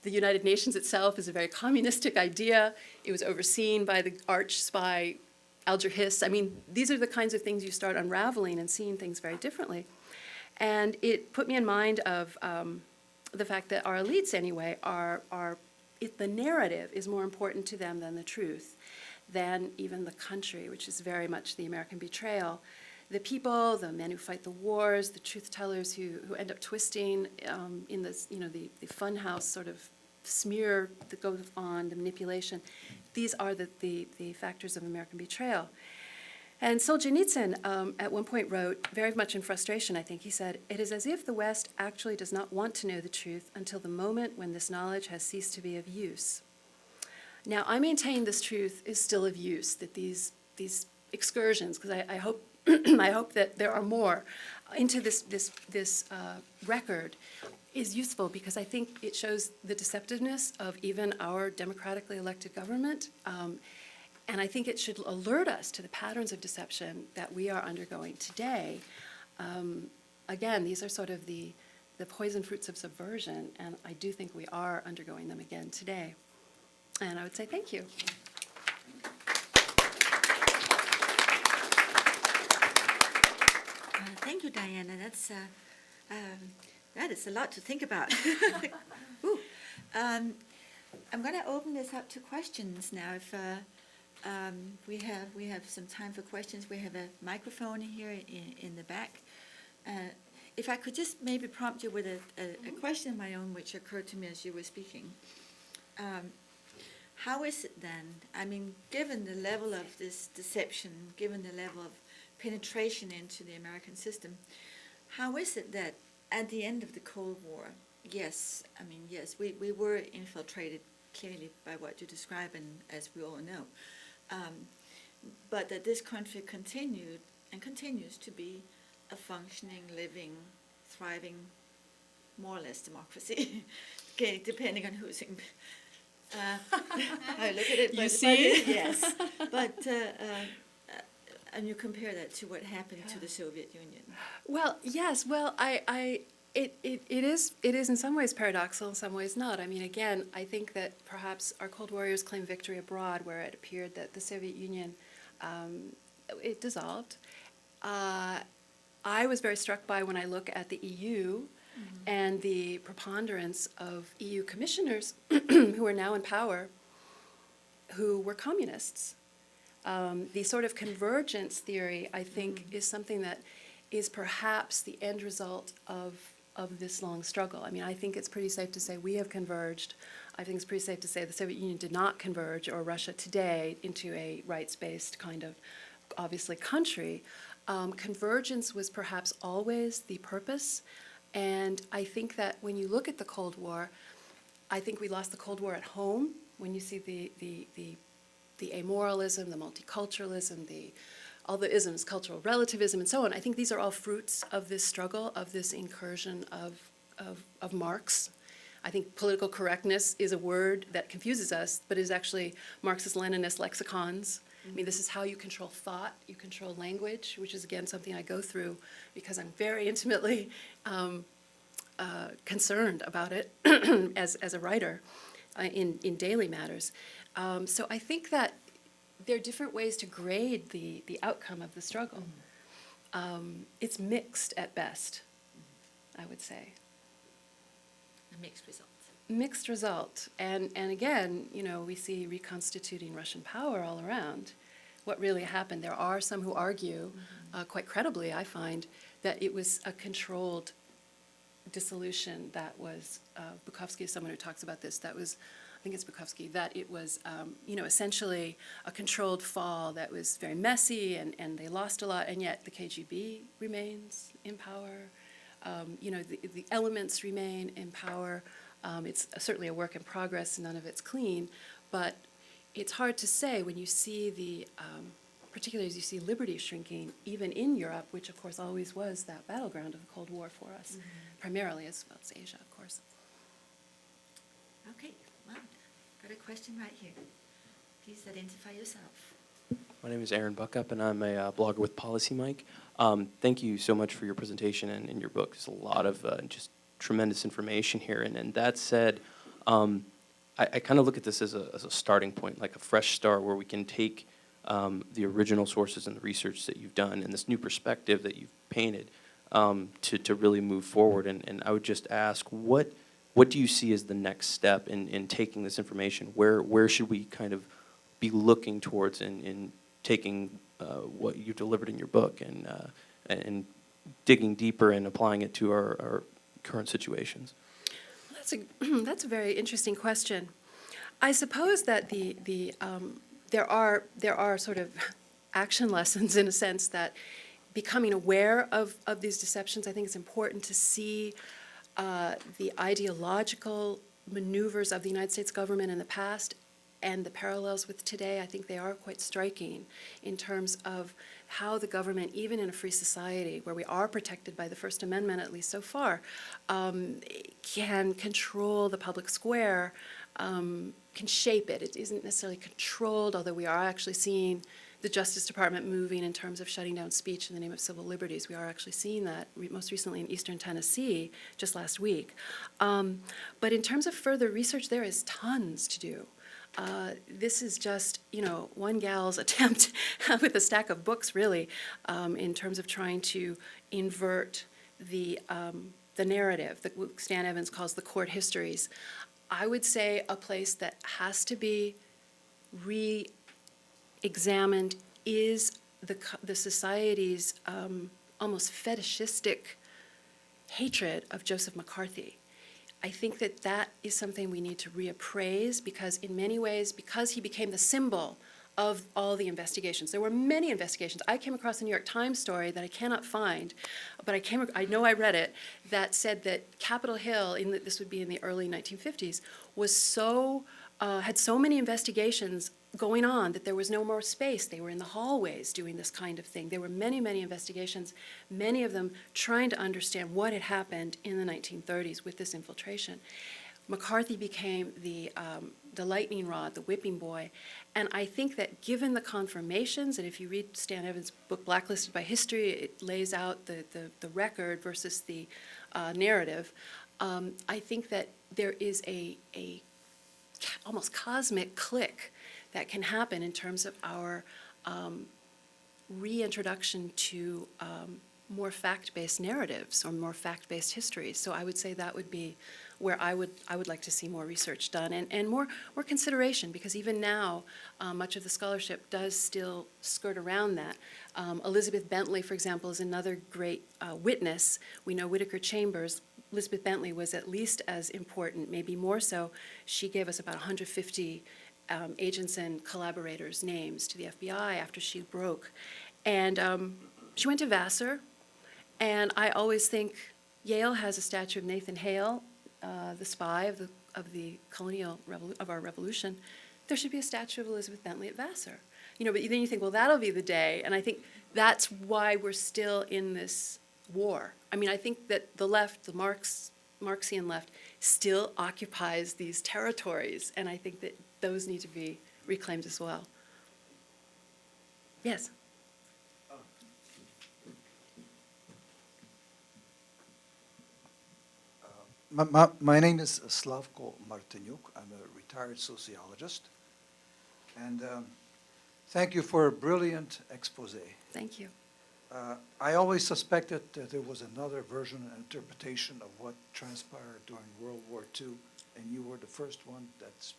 Speaker 3: The United Nations itself is a very communistic idea. It was overseen by the arch spy Alger Hiss. I mean, these are the kinds of things you start unraveling and seeing things very differently. And it put me in mind of the fact that our elites, anyway, the narrative is more important to them than the truth, than even the country, which is very much the American betrayal. The people, the men who fight the wars, the truth-tellers who end up twisting in this, the funhouse sort of smear that goes on, the manipulation. These are the factors of American betrayal. And Solzhenitsyn at one point wrote, very much in frustration, I think, he said, "It is as if the West actually does not want to know the truth until the moment when this knowledge has ceased to be of use." Now, I maintain this truth is still of use, that these excursions, because I hope I hope that there are more into this record, is useful, because I think it shows the deceptiveness of even our democratically elected government. And I think it should alert us to the patterns of deception that we are undergoing today. Again, these are sort of the poison fruits of subversion, and I do think we are undergoing them again today. And I would say thank you.
Speaker 2: Thank you, Diana. That is a lot to think about. Ooh. I'm going to open this up to questions now. If we have some time for questions, we have a microphone here in the back. If I could just maybe prompt you with a question of my own, which occurred to me as you were speaking. How is it then, I mean, given the level of this deception, given the level of penetration into the American system, how is it that at the end of the Cold War, yes, we were infiltrated clearly by what you describe, and as we all know, but that this country continued and continues to be a functioning, living, thriving, more or less democracy, okay, depending on who's in. I look at it.
Speaker 3: You see?
Speaker 2: Yes, but and you compare that to what happened to the Soviet Union.
Speaker 3: Well, yes. Well, it is in some ways paradoxical, in some ways not. I mean, again, I think that perhaps our Cold Warriors claim victory abroad, where it appeared that the Soviet Union it dissolved. I was very struck by when I look at the EU. Mm-hmm. And the preponderance of EU commissioners who are now in power, who were communists. The sort of convergence theory, I think, is something that is perhaps the end result of this long struggle. I mean, I think it's pretty safe to say we have converged. I think it's pretty safe to say the Soviet Union did not converge, or Russia today, into a rights-based kind of, obviously, country. Convergence was perhaps always the purpose. And I think that when you look at the Cold War, I think we lost the Cold War at home. When you see the amoralism, the multiculturalism, all the isms, cultural relativism, and so on, I think these are all fruits of this struggle, of this incursion of of Marx. I think political correctness is a word that confuses us, but is actually Marxist-Leninist lexicons. I mean, this is how you control thought, you control language, which is, again, something I go through because I'm very intimately concerned about it as a writer in daily matters. So I think that there are different ways to grade the outcome of the struggle. It's mixed at best, I would say.
Speaker 2: A mixed result.
Speaker 3: Mixed result. And again, you know, we see reconstituting Russian power all around. What really happened? There are some who argue, quite credibly, I find, that it was a controlled dissolution that was, Bukowski is someone who talks about this, that was, I think it's Bukowski, that it was, you know, essentially a controlled fall that was very messy and they lost a lot, and yet the KGB remains in power. You know, the elements remain in power. It's certainly a work in progress, none of it's clean, but it's hard to say when you see the, particularly as you see liberty shrinking, even in Europe, which of course always was that battleground of the Cold War for us, primarily, as well as Asia, of course.
Speaker 2: Okay, well, got a question right here. Please identify yourself.
Speaker 4: My name is Aaron Buckup, and I'm a blogger with Policy Mike. Thank you so much for your presentation and your book. There's a lot of just tremendous information here. And that said, I kind of look at this as a starting point, like a fresh start where we can take the original sources and the research that you've done and this new perspective that you've painted to really move forward. And I would just ask, what do you see as the next step in taking this information? Where should we kind of be looking towards in taking what you delivered in your book and digging deeper and applying it to our current situations?
Speaker 3: That's a very interesting question. I suppose that there are sort of action lessons in a sense that becoming aware of these deceptions. I think it's important to see the ideological maneuvers of the United States government in the past and the parallels with today. I think they are quite striking in terms of how the government, even in a free society where we are protected by the First Amendment, at least so far, can control the public square, can shape it. It isn't necessarily controlled, although we are actually seeing the Justice Department moving in terms of shutting down speech in the name of civil liberties. We are actually seeing that most recently in Eastern Tennessee just last week. But in terms of further research, there is tons to do. This is just, you know, one gal's attempt with a stack of books, really, in terms of trying to invert the narrative that Stan Evans calls the court histories. I would say a place that has to be re-examined is the society's almost fetishistic hatred of Joseph McCarthy. I think that is something we need to reappraise because in many ways, because he became the symbol of all the investigations. There were many investigations. I came across a New York Times story that I cannot find, but I know I read it, that said that Capitol Hill, this would be in the early 1950s, was had so many investigations going on that there was no more space. They were in the hallways doing this kind of thing. There were many, many investigations, many of them trying to understand what had happened in the 1930s with this infiltration. McCarthy became the lightning rod, the whipping boy, and I think that given the confirmations, and if you read Stan Evans' book Blacklisted by History, it lays out the record versus the narrative. I think that there is a almost cosmic click that can happen in terms of our reintroduction to more fact-based narratives or more fact-based histories. So I would say that would be where I would like to see more research done and more consideration, because even now much of the scholarship does still skirt around that. Elizabeth Bentley, for example, is another great witness. We know Whittaker Chambers. Elizabeth Bentley was at least as important, maybe more so. She gave us about 150 agents and collaborators' names to the FBI after she broke. And she went to Vassar, and I always think Yale has a statue of Nathan Hale, the spy of the colonial of our revolution. There should be a statue of Elizabeth Bentley at Vassar. You know, but then you think, well, that'll be the day, and I think that's why we're still in this war. I mean, I think that the left, the Marx Marxian left still occupies these territories, and I think that those need to be reclaimed as well. Yes?
Speaker 5: My name is Slavko Martinyuk. I'm a retired sociologist. And thank you for a brilliant expose.
Speaker 3: Thank you.
Speaker 5: I always suspected that there was another version and interpretation of what transpired during World War II, and you were the first one that's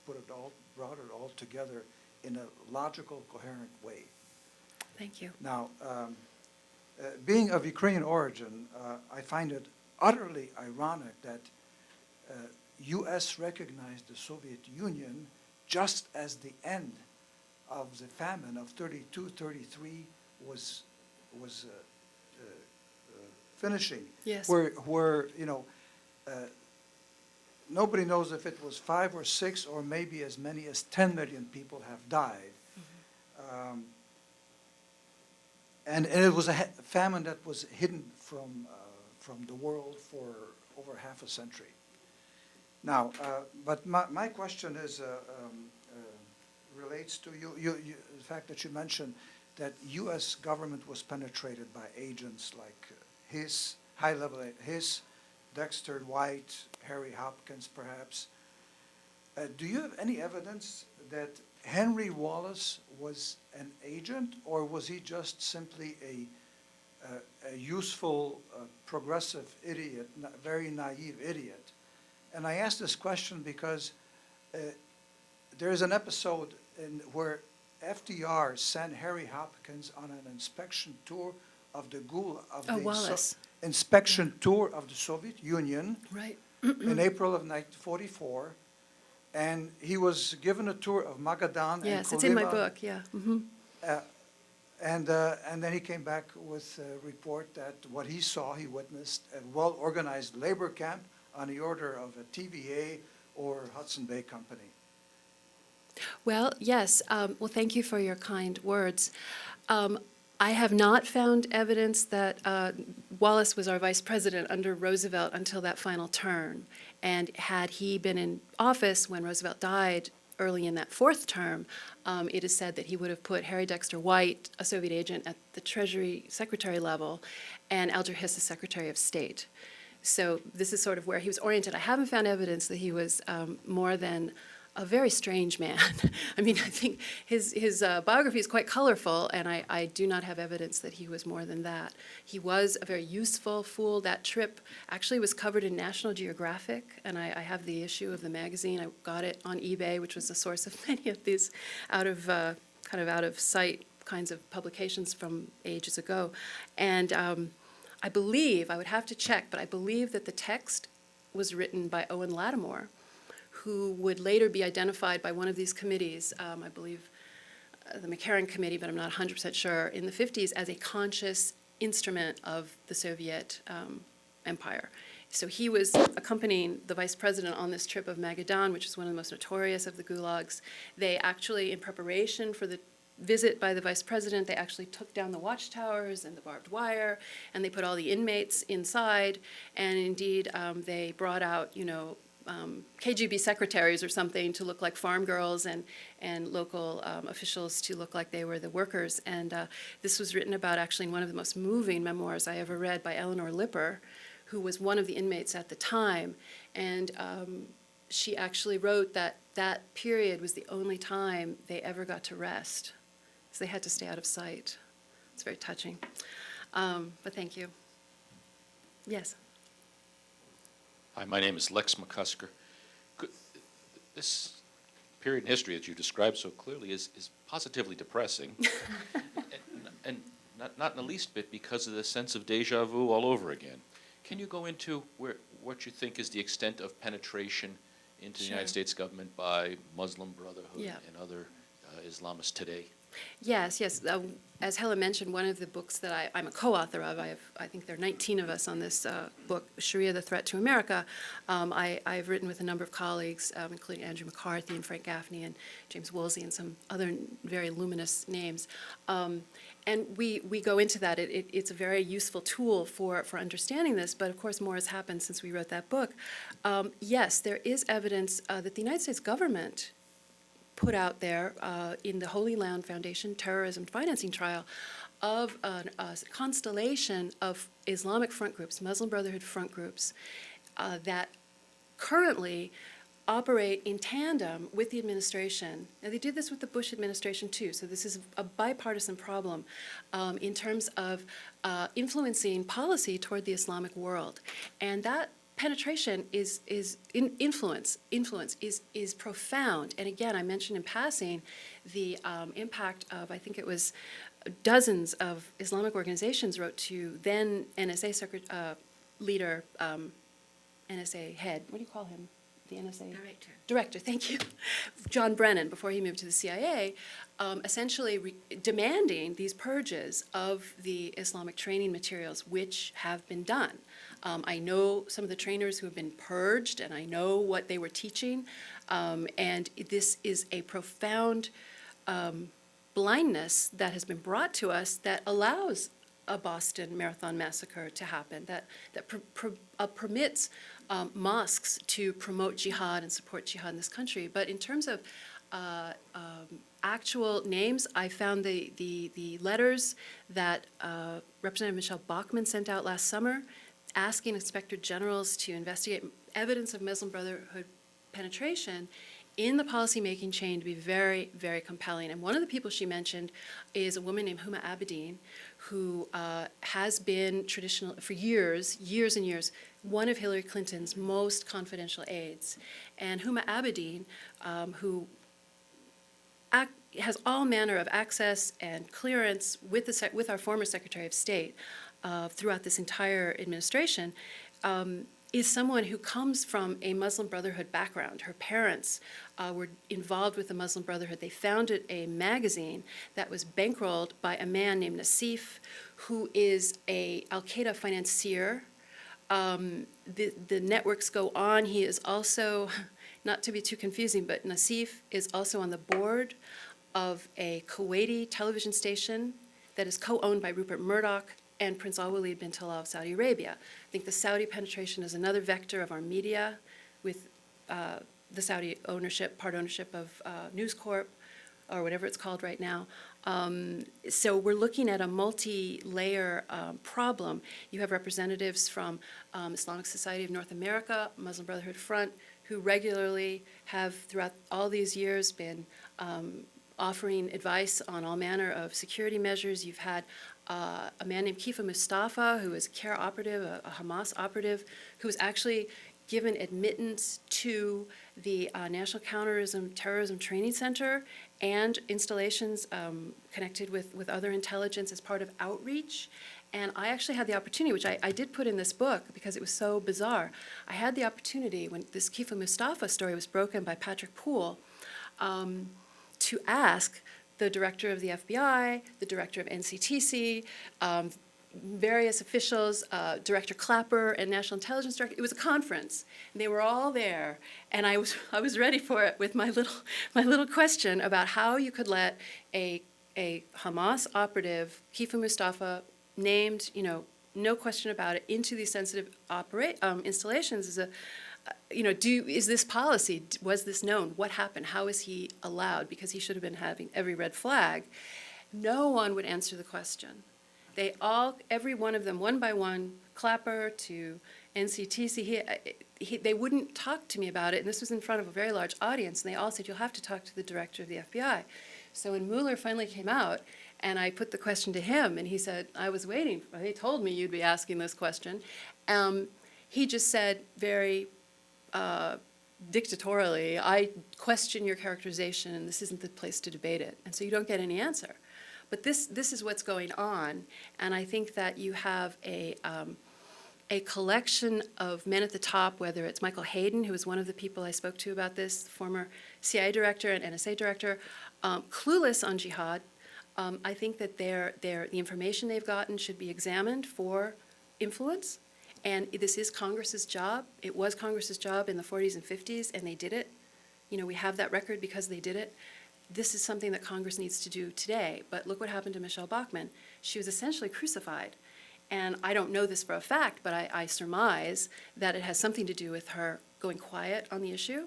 Speaker 5: brought it all together in a logical, coherent way.
Speaker 3: Thank you.
Speaker 5: Now, being of Ukrainian origin, I find it utterly ironic that U.S. recognized the Soviet Union just as the end of the famine of 32, 33 was finishing.
Speaker 3: Yes.
Speaker 5: Where you know, nobody knows if it was 5 or 6 or maybe as many as 10 million people have died. Mm-hmm. And it was a famine that was hidden from the world for over half a century. Now, but my question is relates to the fact that you mentioned that U.S. government was penetrated by agents like high-level Dexter White, Harry Hopkins, perhaps. Do you have any evidence that Henry Wallace was an agent, or was he just simply a useful, progressive idiot, very naive idiot? And I ask this question because there is an episode where FDR sent Harry Hopkins on an inspection tour of the
Speaker 3: Wallace.
Speaker 5: Inspection tour of the Soviet Union
Speaker 3: Right.
Speaker 5: in April of 1944, and he was given a tour of Magadan.
Speaker 3: Yes,
Speaker 5: and
Speaker 3: it's in my
Speaker 5: Kolyma.
Speaker 3: book, yeah. Mm-hmm.
Speaker 5: And then he came back with a report that what he saw, he witnessed a well-organized labor camp on the order of a TVA or Hudson Bay Company.
Speaker 3: Well, yes. Well, thank you for your kind words. I have not found evidence that Wallace was our vice president under Roosevelt until that final term. And had he been in office when Roosevelt died early in that 4th term, it is said that he would have put Harry Dexter White, a Soviet agent, at the Treasury Secretary level, and Alger Hiss as Secretary of State. So this is sort of where he was oriented. I haven't found evidence that he was more than a very strange man. I mean, I think his biography is quite colorful, and I do not have evidence that he was more than that. He was a very useful fool. That trip actually was covered in National Geographic, and I have the issue of the magazine. I got it on eBay, which was the source of many of these out of sight kinds of publications from ages ago. And I believe, I would have to check, but I believe that the text was written by Owen Lattimore, who would later be identified by one of these committees, I believe the McCarran Committee, but I'm not 100% sure, in the 50s as a conscious instrument of the Soviet empire. So he was accompanying the vice president on this trip of Magadan, which is one of the most notorious of the gulags. They actually, in preparation for the visit by the vice president, they actually took down the watchtowers and the barbed wire, and they put all the inmates inside, and indeed they brought out, KGB secretaries or something to look like farm girls, and local officials to look like they were the workers. And this was written about actually in one of the most moving memoirs I ever read by Eleanor Lipper, who was one of the inmates at the time. And she actually wrote that that period was the only time they ever got to rest, because they had to stay out of sight. It's very touching. But thank you. Yes.
Speaker 6: Hi, my name is Lex McCusker. This period in history that you described so clearly is positively depressing, and not in the least bit because of the sense of deja vu all over again. Can you go into what you think is the extent of penetration into the United States government by Muslim Brotherhood and other Islamists today?
Speaker 3: Yes, yes. As Helen mentioned, one of the books that I'm a co-author of, I think there are 19 of us on this book, Sharia, the Threat to America. I've written with a number of colleagues, including Andrew McCarthy and Frank Gaffney and James Woolsey and some other very luminous names. And we go into that. It's a very useful tool for understanding this, but of course more has happened since we wrote that book. Yes, there is evidence that the United States government put out there in the Holy Land Foundation terrorism financing trial of a constellation of Islamic front groups, Muslim Brotherhood front groups, that currently operate in tandem with the administration. Now, they did this with the Bush administration too, so this is a bipartisan problem in terms of influencing policy toward the Islamic world. And that penetration influence is profound. And again, I mentioned in passing the impact of, I think it was dozens of Islamic organizations wrote to then NSA leader, NSA head, what do you call him? The NSA? Director, thank you. John Brennan, before he moved to the CIA, essentially demanding these purges of the Islamic training materials, which have been done. I know some of the trainers who have been purged, and I know what they were teaching, and this is a profound blindness that has been brought to us that allows a Boston Marathon massacre to happen, that permits mosques to promote jihad and support jihad in this country. But in terms of actual names, I found the letters that Representative Michelle Bachmann sent out last summer asking inspector generals to investigate evidence of Muslim Brotherhood penetration in the policymaking chain to be very, very compelling. And one of the people she mentioned is a woman named Huma Abedin, who has been traditional for years and years, one of Hillary Clinton's most confidential aides. And Huma Abedin, who has all manner of access and clearance with our former Secretary of State throughout this entire administration, is someone who comes from a Muslim Brotherhood background. Her parents were involved with the Muslim Brotherhood. They founded a magazine that was bankrolled by a man named Nassif, who is a al-Qaeda financier. The networks go on. He is also, not to be too confusing, but Nassif is also on the board of a Kuwaiti television station that is co-owned by Rupert Murdoch and Prince Al-Walid bin Talal of Saudi Arabia. I think the Saudi penetration is another vector of our media with the Saudi ownership, part ownership of News Corp, or whatever it's called right now. So we're looking at a multi-layer problem. You have representatives from Islamic Society of North America, Muslim Brotherhood Front, who regularly have, throughout all these years, been offering advice on all manner of security measures. You've had a man named Kifa Mustafa, who is a CARE operative, a Hamas operative, who was actually given admittance to the National Terrorism Training Center and installations connected with other intelligence as part of outreach. And I actually had the opportunity, which I did put in this book because it was so bizarre. I had the opportunity when this Kifa Mustafa story was broken by Patrick Poole to ask the director of the FBI, the director of NCTC, various officials, Director Clapper and National Intelligence Director. It was a conference, and they were all there, and I was ready for it with my little question about how you could let a Hamas operative, Kifa Mustafa, named, no question about it, into these sensitive installations is is this policy, was this known? What happened? How is he allowed? Because he should have been having every red flag. No one would answer the question. They all, every one of them, one by one, Clapper to NCTC, they wouldn't talk to me about it, and this was in front of a very large audience, and they all said, you'll have to talk to the director of the FBI. So when Mueller finally came out, and I put the question to him, and he said, I was waiting. They told me you'd be asking this question. He just said very dictatorially, I question your characterization, and this isn't the place to debate it. And so you don't get any answer. But this is what's going on, and I think that you have a collection of men at the top, whether it's Michael Hayden, who was one of the people I spoke to about this, former CIA director and NSA director, clueless on jihad, I think that the information they've gotten should be examined for influence. And this is Congress's job. It was Congress's job in the 40s and 50s, and they did it. You know, we have that record because they did it. This is something that Congress needs to do today. But look what happened to Michelle Bachmann. She was essentially crucified. And I don't know this for a fact, but I surmise that it has something to do with her going quiet on the issue.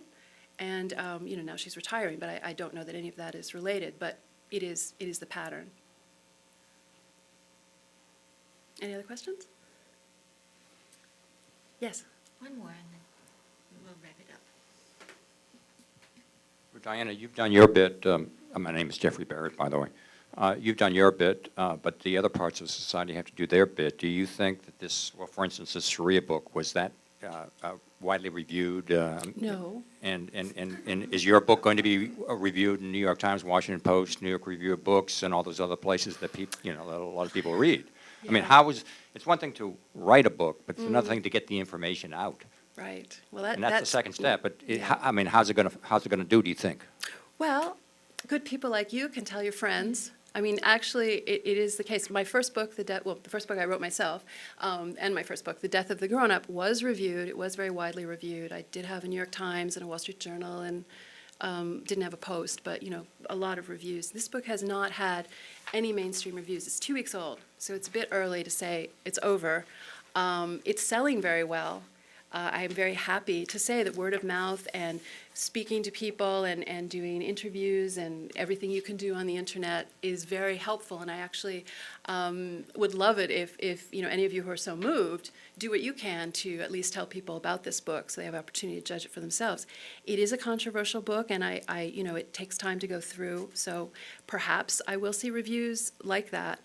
Speaker 3: And, you know, now she's retiring, but I don't know that any of that is related. But it is the pattern. Any other questions? Yes?
Speaker 2: One more, and then we'll wrap it up.
Speaker 7: Well, Diana, you've done your bit. My name is Jeffrey Barrett, by the way. You've done your bit, but the other parts of society have to do their bit. Do you think that this, well, for instance, this Sharia book, was that widely reviewed?
Speaker 3: No.
Speaker 7: And is your book going to be reviewed in New York Times, Washington Post, New York Review of Books, and all those other places that people, you know, that a lot of people read? I mean,
Speaker 3: Yeah.
Speaker 7: it's one thing to write a book, but it's another thing to get the information out.
Speaker 3: Right. Well,
Speaker 7: And that's the second step. But
Speaker 3: yeah.
Speaker 7: I mean, how's it going to do? Do you think?
Speaker 3: Well, good people like you can tell your friends. I mean, actually, it is the case. My first book, the first book I wrote myself, and my first book, The Death of the Grown-Up, was reviewed. It was very widely reviewed. I did have a New York Times and a Wall Street Journal, and didn't have a Post, but, you know, a lot of reviews. This book has not had any mainstream reviews. It's 2 weeks old, so it's a bit early to say it's over. It's selling very well. I am very happy to say that word of mouth and speaking to people and doing interviews and everything you can do on the internet is very helpful. And I actually would love it if you know, any of you who are so moved, do what you can to at least tell people about this book so they have an opportunity to judge it for themselves. It is a controversial book, and I you know, it takes time to go through. So perhaps I will see reviews like that.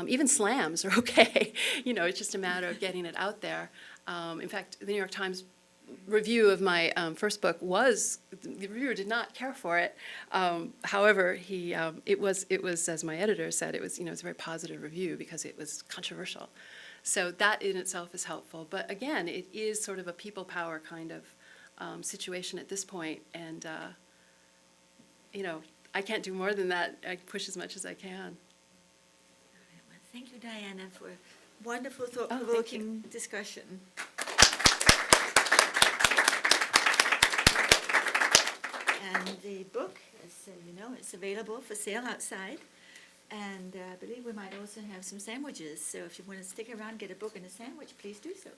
Speaker 3: Even slams are okay. You know, it's just a matter of getting it out there. In fact, the New York Times review of my first book the reviewer did not care for it. However, it was, as my editor said, it was, you know, it's a very positive review because it was controversial. So that in itself is helpful. But again, it is sort of a people power kind of situation at this point. And, you know, I can't do more than that. I push as much as I can.
Speaker 2: Well, thank you, Diana, for a wonderful,
Speaker 3: thank you.
Speaker 2: thought-provoking discussion. And the book, as you know, it's available for sale outside. And I believe we might also have some sandwiches. So if you want to stick around and get a book and a sandwich, please do so.